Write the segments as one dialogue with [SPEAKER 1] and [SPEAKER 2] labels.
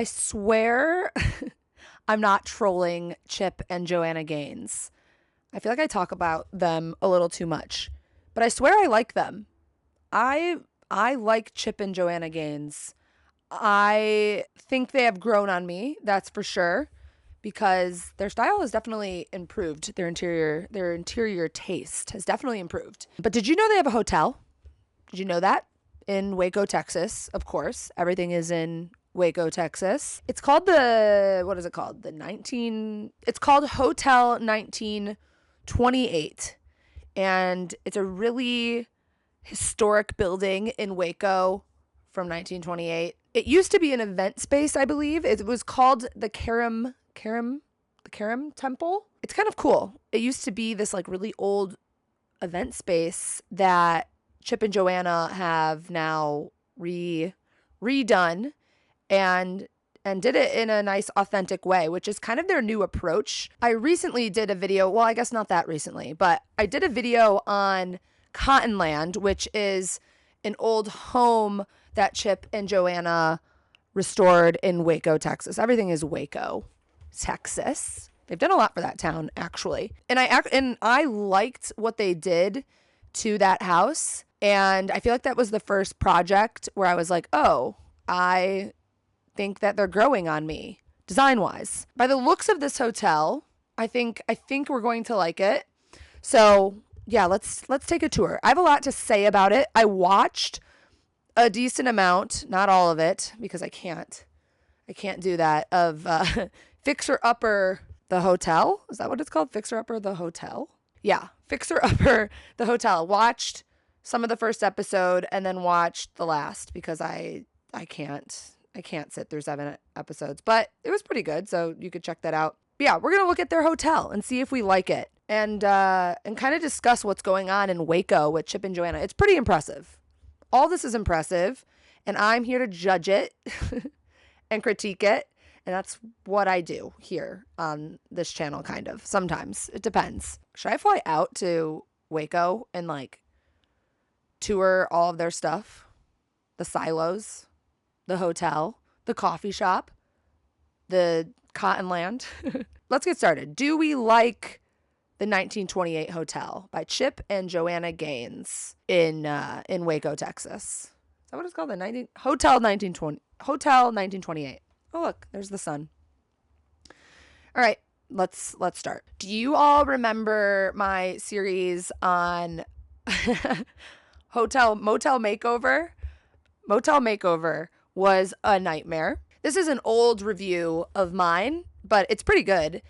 [SPEAKER 1] I swear I'm not trolling Chip and Joanna Gaines. I feel like I talk about them a little too much, but I swear I like them. I I like Chip and Joanna Gaines. I think they have grown on me, that's for sure, because their style has definitely improved. Their interior taste has definitely improved. But did you know they have a hotel? Did you know that? In Waco, Texas, of course. Everything is in Waco, Texas. It's called what is it called? It's called Hotel 1928. And it's a really historic building in Waco from 1928. It used to be an event space, I believe. It was called the Karam Temple. It's kind of cool. It used to be this like really old event space that Chip and Joanna have now redone and did it in a nice authentic way, which is kind of their new approach. I recently did a video, well, I guess not that recently, but I did a video on Cottonland, which is an old home that Chip and Joanna restored in Waco, Texas. Everything is Waco, Texas. They've done a lot for that town, actually. And I liked what they did to that house. And I feel like that was the first project where I was like, oh, I think that they're growing on me design-wise. By the looks of this hotel, I think we're going to like it. So yeah, let's take a tour. I have a lot to say about it. I watched a decent amount, not all of it, because I can't do that, of Fixer Upper the Hotel. Is that what it's called? Fixer Upper the Hotel? Yeah, Fixer Upper the Hotel. Watched some of the first episode and then watched the last because I can't sit through 7 episodes, but it was pretty good, so you could check that out. But yeah, we're gonna look at their hotel and see if we like it, and kind of discuss what's going on in Waco with Chip and Joanna. It's pretty impressive. All this is impressive, and I'm here to judge it and critique it, and that's what I do here on this channel, kind of. Sometimes. It depends. Should I fly out to Waco and, like, tour all of their stuff? The silos, the hotel, the coffee shop, the Cottonland. Let's get started. Do we like the 1928 Hotel by Chip and Joanna Gaines in Waco, Texas? Is that what it's called? Hotel 1928. Oh, look, there's the sun. All right, let's start. Do you all remember my series on Motel Makeover? Motel Makeover was a nightmare. This is an old review of mine, but it's pretty good.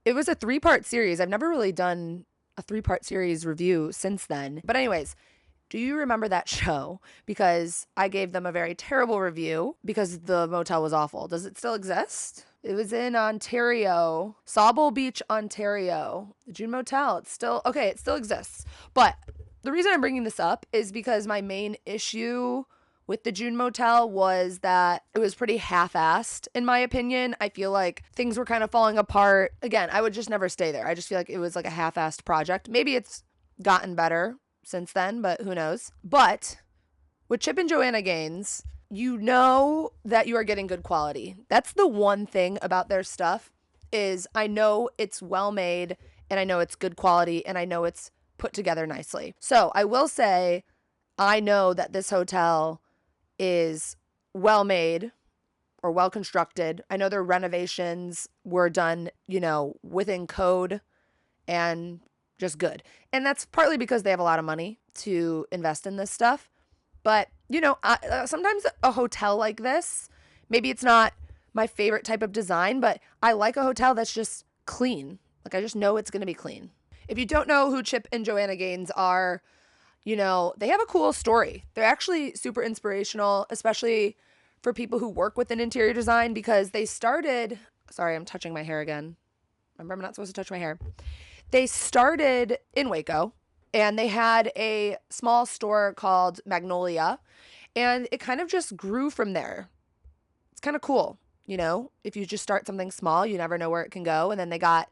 [SPEAKER 1] It was a 3-part series. I've never really done a 3-part series review since then. But anyways, do you remember that show? Because I gave them a very terrible review because the motel was awful. Does it still exist? It was in Ontario, Sauble Beach, Ontario. The June Motel. It still exists. But the reason I'm bringing this up is because my main issue with the June Motel was that it was pretty half-assed, in my opinion. I feel like things were kind of falling apart. Again, I would just never stay there. I just feel like it was like a half-assed project. Maybe it's gotten better since then, but who knows? But with Chip and Joanna Gaines, you know that you are getting good quality. That's the one thing about their stuff, is I know it's well made, and I know it's good quality, and I know it's put together nicely. So I will say, I know that this hotel is well made or well constructed. I know their renovations were done, within code and just good. And that's partly because they have a lot of money to invest in this stuff. But, sometimes a hotel like this, maybe it's not my favorite type of design, but I like a hotel that's just clean. Like, I just know it's going to be clean. If you don't know who Chip and Joanna Gaines are, they have a cool story. They're actually super inspirational, especially for people who work within interior design, because they started, sorry, I'm touching my hair again. Remember, I'm not supposed to touch my hair. They started in Waco, and they had a small store called Magnolia, and it kind of just grew from there. It's kind of cool, if you just start something small, you never know where it can go. And then they got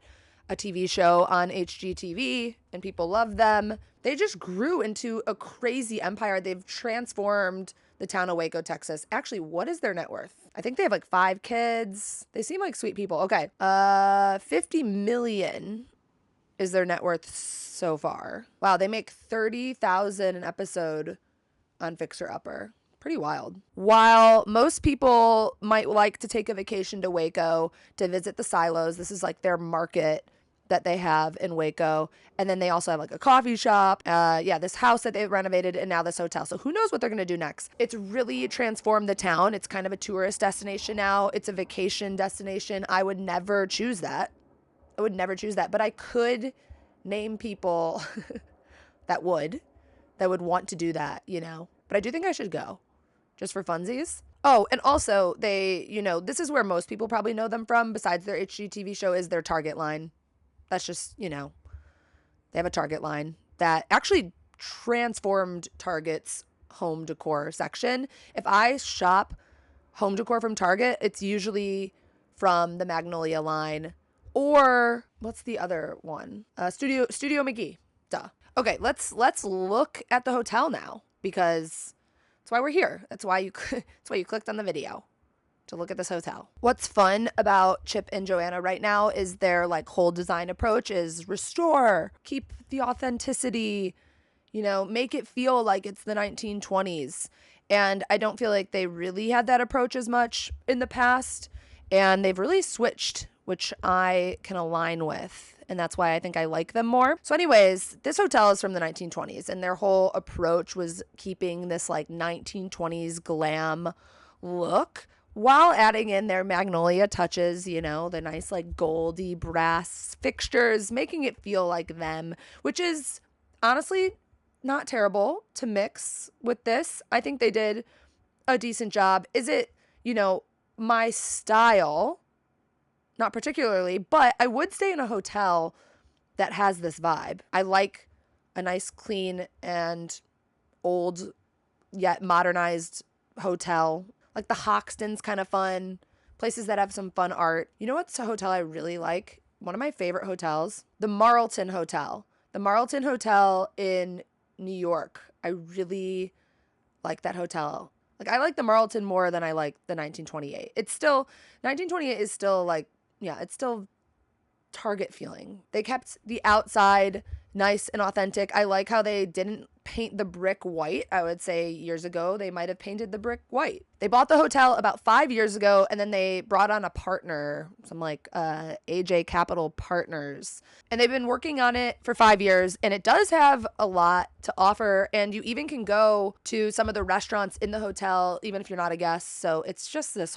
[SPEAKER 1] a TV show on HGTV, and people love them. They just grew into a crazy empire. They've transformed the town of Waco, Texas. Actually, what is their net worth? I think they have like 5 kids. They seem like sweet people. Okay. 50 million is their net worth so far. Wow, they make 30,000 an episode on Fixer Upper. Pretty wild. While most people might like to take a vacation to Waco to visit the silos, this is like their market that they have in Waco. And then they also have like a coffee shop. This house that they've renovated, and now this hotel. So who knows what they're going to do next? It's really transformed the town. It's kind of a tourist destination now. It's a vacation destination. I would never choose that. But I could name people that would want to do that, you know. But I do think I should go just for funsies. Oh, and also they, this is where most people probably know them from besides their HGTV show is their Target line. That's just, they have a Target line that actually transformed Target's home decor section. If I shop home decor from Target, it's usually from the Magnolia line or what's the other one? Studio McGee. Duh. Okay, let's look at the hotel now because that's why we're here. That's why you clicked on the video to look at this hotel. What's fun about Chip and Joanna right now is their like whole design approach is restore, keep the authenticity, make it feel like it's the 1920s. And I don't feel like they really had that approach as much in the past. And they've really switched, which I can align with. And that's why I think I like them more. So anyways, this hotel is from the 1920s and their whole approach was keeping this like 1920s glam look while adding in their Magnolia touches, the nice like goldy brass fixtures, making it feel like them, which is honestly not terrible to mix with this. I think they did a decent job. Is it, my style? Not particularly, but I would stay in a hotel that has this vibe. I like a nice, clean, and old yet modernized hotel. Like the Hoxton's kind of fun. Places that have some fun art. You know what's a hotel I really like? One of my favorite hotels? The Marlton Hotel. The Marlton Hotel in New York. I really like that hotel. Like I like the Marlton more than I like the 1928. 1928 is still like, it's still Target feeling. They kept the outside nice and authentic. I like how they didn't paint the brick white. I would say years ago, they might have painted the brick white. They bought the hotel about 5 years ago, and then they brought on a partner, some like AJ Capital Partners. And they've been working on it for 5 years, and it does have a lot to offer. And you even can go to some of the restaurants in the hotel, even if you're not a guest. So it's just it's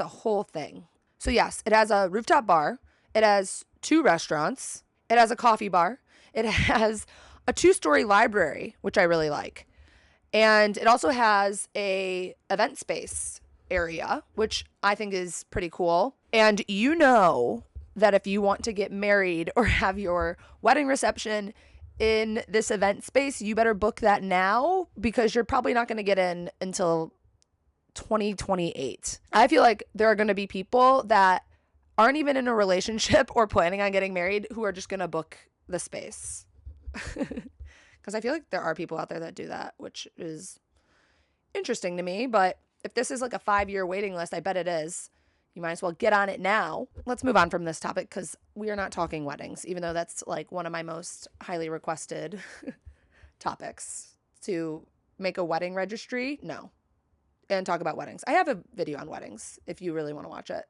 [SPEAKER 1] a whole thing. So yes, it has a rooftop bar. It has 2 restaurants. It has a coffee bar. It has a 2-story library, which I really like. And it also has a event space area, which I think is pretty cool. And that if you want to get married or have your wedding reception in this event space, you better book that now because you're probably not going to get in until 2028. I feel like there are going to be people that aren't even in a relationship or planning on getting married who are just going to book the space. Because I feel like there are people out there that do that, which is interesting to me. But if this is like a 5-year waiting list, I bet it is. You might as well get on it now. Let's move on from this topic because we are not talking weddings, even though that's like one of my most highly requested topics. To make a wedding registry, no. And talk about weddings. I have a video on weddings if you really want to watch it.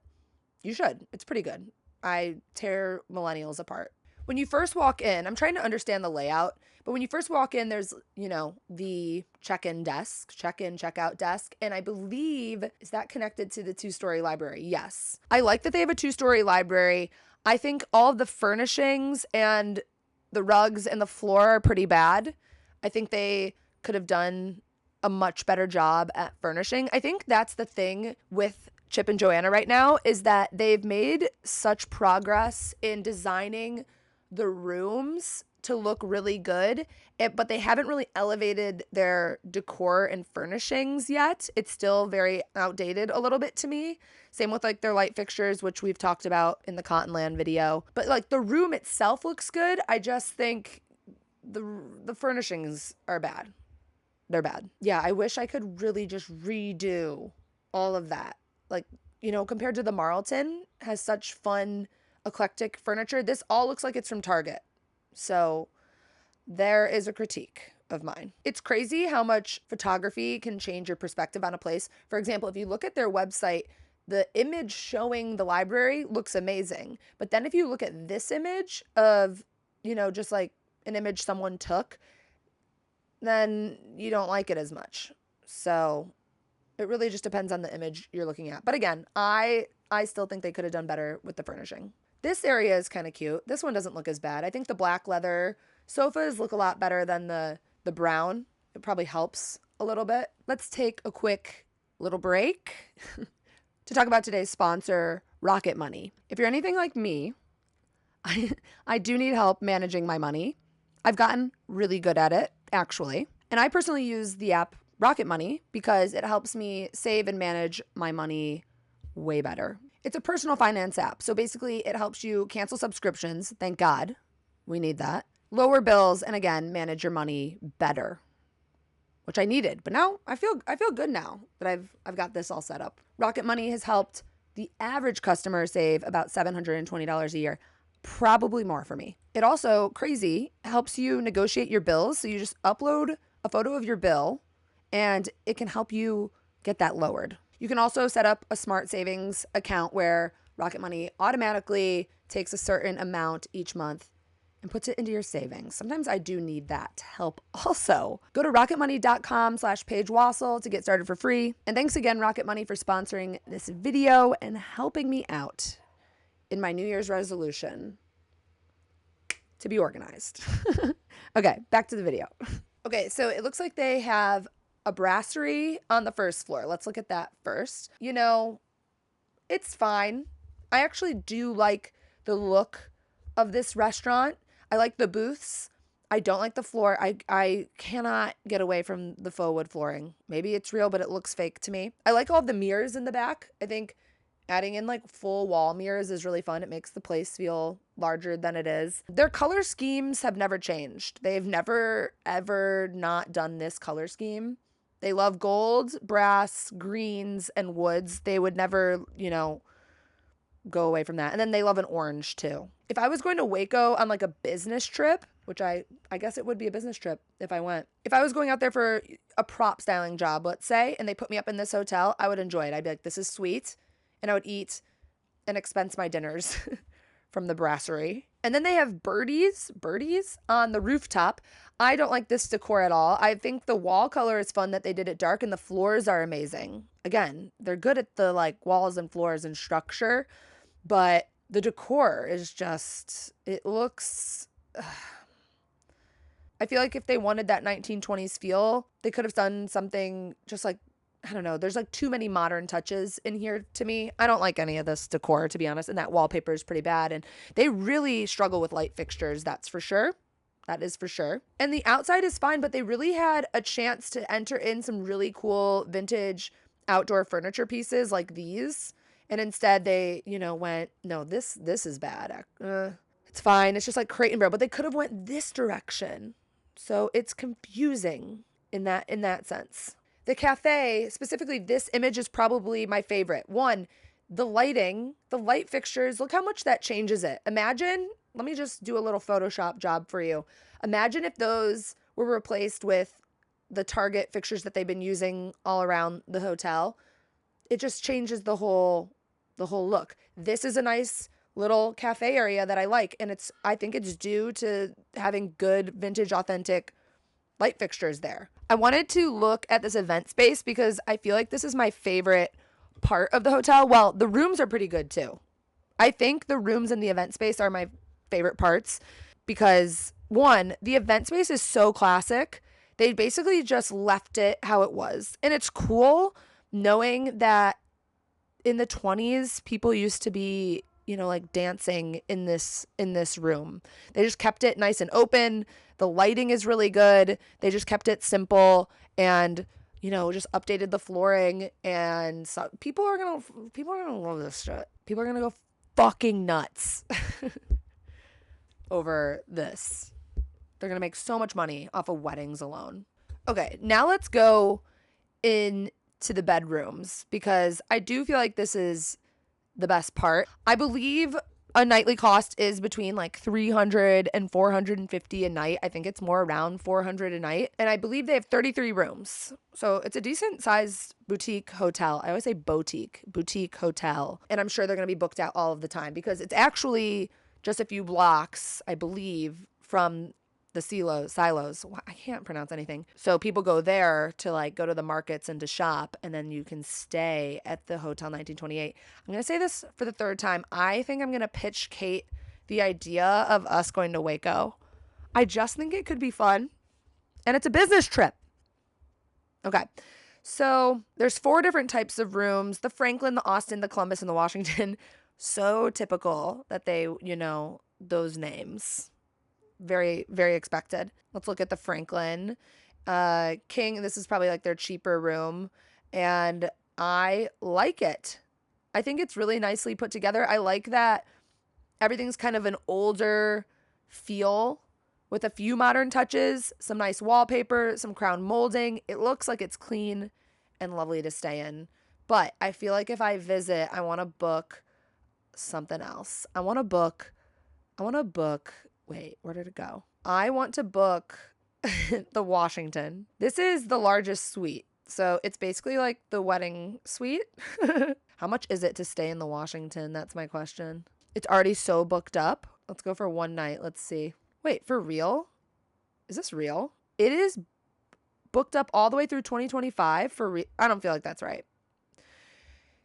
[SPEAKER 1] You should. It's pretty good. I tear millennials apart. When you first walk in, I'm trying to understand the layout, but when you first walk in, there's, the check-in, check-out desk. And I believe, is that connected to the 2-story library? Yes. I like that they have a 2-story library. I think all of the furnishings and the rugs and the floor are pretty bad. I think they could have done a much better job at furnishing. I think that's the thing with Chip and Joanna right now is that they've made such progress in designing the rooms to look really good, but they haven't really elevated their decor and furnishings yet. It's still very outdated a little bit to me. Same with like their light fixtures, which we've talked about in the Cottonland video. But like the room itself looks good. I just think the furnishings are bad. They're bad. Yeah, I wish I could really just redo all of that. like, compared to the Marlton, has such fun, eclectic furniture. This all looks like it's from Target. So there is a critique of mine. It's crazy how much photography can change your perspective on a place. For example, if you look at their website, the image showing the library looks amazing. But then if you look at this image of, just like an image someone took, then you don't like it as much. So it really just depends on the image you're looking at. But again, I still think they could have done better with the furnishing. This area is kind of cute. This one doesn't look as bad. I think the black leather sofas look a lot better than the brown. It probably helps a little bit. Let's take a quick little break to talk about today's sponsor, Rocket Money. If you're anything like me, I do need help managing my money. I've gotten really good at it, actually. And I personally use the app Rocket Money because it helps me save and manage my money way better. It's a personal finance app. So basically it helps you cancel subscriptions. Thank God. We need that. Lower bills and again, manage your money better, which I needed. But now I feel good now that I've got this all set up. Rocket Money has helped the average customer save about $720 a year, probably more for me. It also, crazy, helps you negotiate your bills. So you just upload a photo of your bill and it can help you get that lowered. You can also set up a smart savings account where Rocket Money automatically takes a certain amount each month and puts it into your savings. Sometimes I do need that help also. Go to rocketmoney.com/PaigeWassel to get started for free. And thanks again, Rocket Money, for sponsoring this video and helping me out in my New Year's resolution to be organized. Okay, back to the video. Okay, so it looks like they have a brasserie on the first floor. Let's look at that first. It's fine. I actually do like the look of this restaurant. I like the booths. I don't like the floor. I cannot get away from the faux wood flooring. Maybe it's real, but it looks fake to me. I like all of the mirrors in the back. I think adding in like full wall mirrors is really fun. It makes the place feel larger than it is. Their color schemes have never changed. They've never, ever not done this color scheme. They love gold, brass, greens, and woods. They would never, go away from that. And then they love an orange too. If I was going to Waco on like a business trip, which I guess it would be a business trip if I went. If I was going out there for a prop styling job, let's say, and they put me up in this hotel, I would enjoy it. I'd be like, this is sweet. And I would eat and expense my dinners from the brasserie. And then they have birdies on the rooftop. I don't like this decor at all. I think the wall color is fun that they did it dark, and the floors are amazing. Again, they're good at the like walls and floors and structure, but the decor is just, it looks, I feel like if they wanted that 1920s feel, they could have done something just like, I don't know. There's like too many modern touches in here to me. I don't like any of this decor, to be honest. And that wallpaper is pretty bad. And they really struggle with light fixtures. That's for sure. That is for sure. And the outside is fine, but they really had a chance to enter in some really cool vintage outdoor furniture pieces like these. And instead they, went, no, this is bad. It's fine. It's just like Crate and Barrel, but they could have went this direction. So it's confusing in that sense. The cafe, specifically this image, is probably my favorite. One, the lighting, the light fixtures, look how much that changes it. Imagine, let me just do a little Photoshop job for you. Imagine if those were replaced with the Target fixtures that they've been using all around the hotel. It just changes the whole look. This is a nice little cafe area that I like, and I think it's due to having good vintage authentic light fixtures there. I wanted to look at this event space because I feel like this is my favorite part of the hotel. Well, the rooms are pretty good too. I think the rooms in the event space are my favorite parts because, one, the event space is so classic. They basically just left it how it was. And it's cool knowing that in the 20s, people used to be, like dancing in this room. They just kept it nice and open. The lighting is really good. They just kept it simple and, just updated the flooring. And so people are gonna love this shit. People are gonna go fucking nuts over this. They're gonna make so much money off of weddings alone. Okay, now let's go into to the bedrooms because I do feel like this is the best part. I believe a nightly cost is between like 300 and 450 a night. I think it's more around 400 a night. And I believe they have 33 rooms. So it's a decent sized boutique hotel. I always say boutique hotel. And I'm sure they're going to be booked out all of the time because it's actually just a few blocks, I believe, from the silos. I can't pronounce anything. So people go there to like go to the markets and to shop, and then you can stay at the Hotel 1928. I'm going to say this for the third time. I think I'm going to pitch Kate the idea of us going to Waco. I just think it could be fun, and it's a business trip. Okay. So there's 4 different types of rooms: the Franklin, the Austin, the Columbus, and the Washington. So typical that they, those names. Very, very expected. Let's look at the Franklin. King, this is probably like their cheaper room, and I like it. I think it's really nicely put together. I like that everything's kind of an older feel with a few modern touches, some nice wallpaper, some crown molding. It looks like it's clean and lovely to stay in. But I feel like if I visit, I want to book something else. I want to book, wait, where did it go? I want to book the Washington. This is the largest suite. So it's basically like the wedding suite. How much is it to stay in the Washington? That's my question. It's already so booked up. Let's go for one night. Let's see. Wait, for real? Is this real? It is booked up all the way through 2025 for I don't feel like that's right.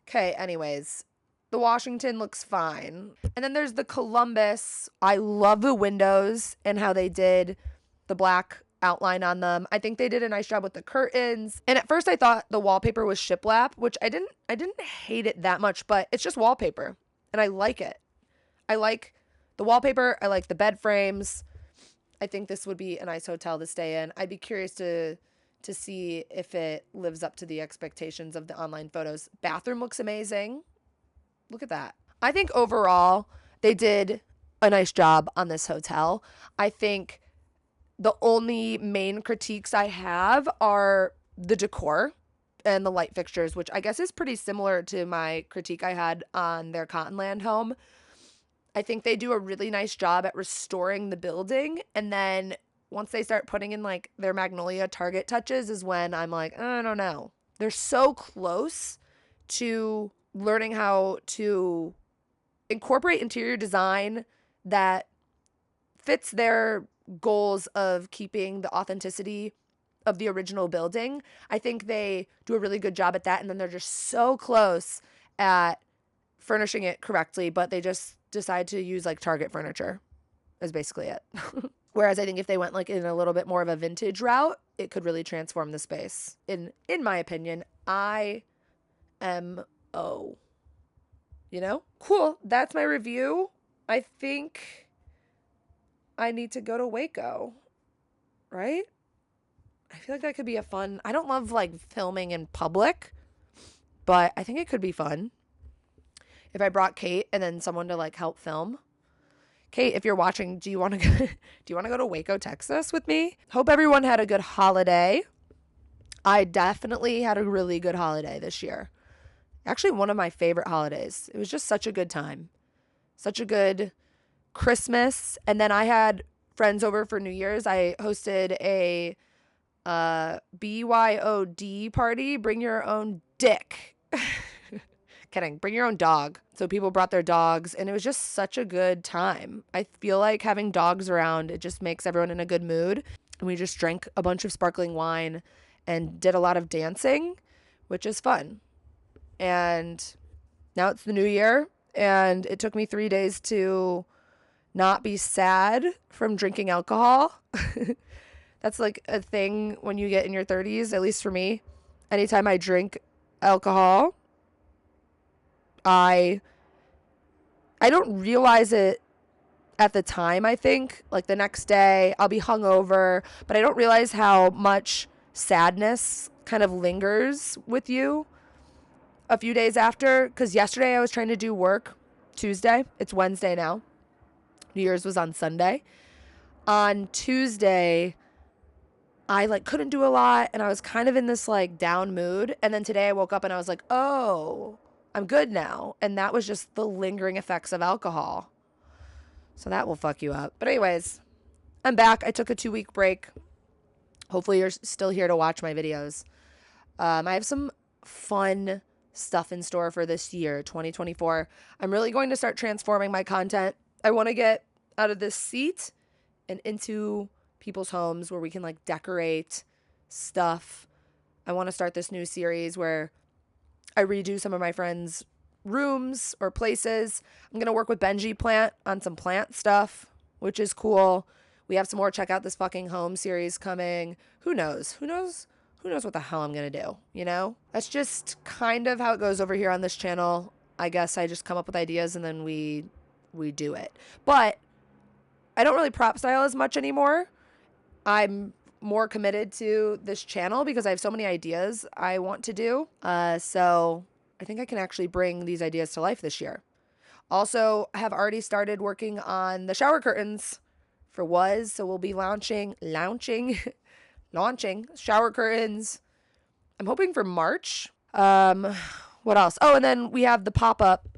[SPEAKER 1] Okay, anyways. The Washington looks fine. And then there's the Columbus. I love the windows and how they did the black outline on them. I think they did a nice job with the curtains. And at first I thought the wallpaper was shiplap, which I didn't hate it that much, but it's just wallpaper. And I like it. I like the wallpaper. I like the bed frames. I think this would be a nice hotel to stay in. I'd be curious to see if it lives up to the expectations of the online photos. Bathroom looks amazing. Look at that. I think overall they did a nice job on this hotel. I think the only main critiques I have are the decor and the light fixtures, which I guess is pretty similar to my critique I had on their Cottonland home. I think they do a really nice job at restoring the building. And then once they start putting in like their Magnolia Target touches is when I'm like, I don't know. They're so close to learning how to incorporate interior design that fits their goals of keeping the authenticity of the original building. I think they do a really good job at that, and then they're just so close at furnishing it correctly, but they just decide to use like Target furniture is basically it. Whereas I think if they went like in a little bit more of a vintage route, it could really transform the space. In my opinion, Cool. That's my review. I think I need to go to Waco, right? I feel like that could be a fun, I don't love like filming in public, but I think it could be fun if I brought Kate and then someone to like help film. Kate, if you're watching, do you want to go to Waco, Texas with me? Hope everyone had a good holiday. I definitely had a really good holiday this year. Actually, one of my favorite holidays. It was just such a good time. Such a good Christmas. And then I had friends over for New Year's. I hosted a BYOD party, bring your own dick. Kidding. Bring your own dog. So people brought their dogs, and it was just such a good time. I feel like having dogs around, it just makes everyone in a good mood. And we just drank a bunch of sparkling wine and did a lot of dancing, which is fun. And now it's the new year, and it took me 3 days to not be sad from drinking alcohol. That's like a thing when you get in your 30s, at least for me. Anytime I drink alcohol, I don't realize it at the time, I think. Like the next day, I'll be hungover, but I don't realize how much sadness kind of lingers with you a few days after. Because yesterday I was trying to do work, Tuesday. It's Wednesday now. New Year's was on Sunday. On Tuesday, I like couldn't do a lot and I was kind of in this like down mood. And then today I woke up and I was like, oh, I'm good now. And that was just the lingering effects of alcohol. So that will fuck you up. But anyways, I'm back. I took a 2-week break. Hopefully you're still here to watch my videos. I have some fun stuff in store for this year, 2024. I'm really going to start transforming my content. I want to get out of this seat and into people's homes where we can like decorate stuff. I want to start this new series where I redo some of my friends' rooms or places. I'm going to work with Benji Plant on some plant stuff, which is cool. We have some more check out this fucking home series coming. Who knows? Who knows what the hell I'm going to do, you know? That's just kind of how it goes over here on this channel. I guess I just come up with ideas and then we do it. But I don't really prop style as much anymore. I'm more committed to this channel because I have so many ideas I want to do. So I think I can actually bring these ideas to life this year. Also, I have already started working on the shower curtains for Was. So we'll be launching shower curtains. I'm hoping for March. What else? Oh, and then we have the pop-up.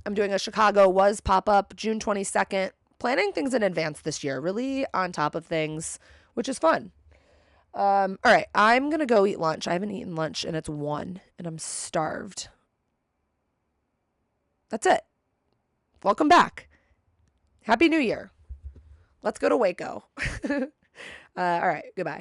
[SPEAKER 1] I'm doing a Chicago Was pop-up June 22nd. Planning things in advance this year. Really on top of things, which is fun. All right, I'm going to go eat lunch. I haven't eaten lunch and it's 1 and I'm starved. That's it. Welcome back. Happy New Year. Let's go to Waco. All right, goodbye.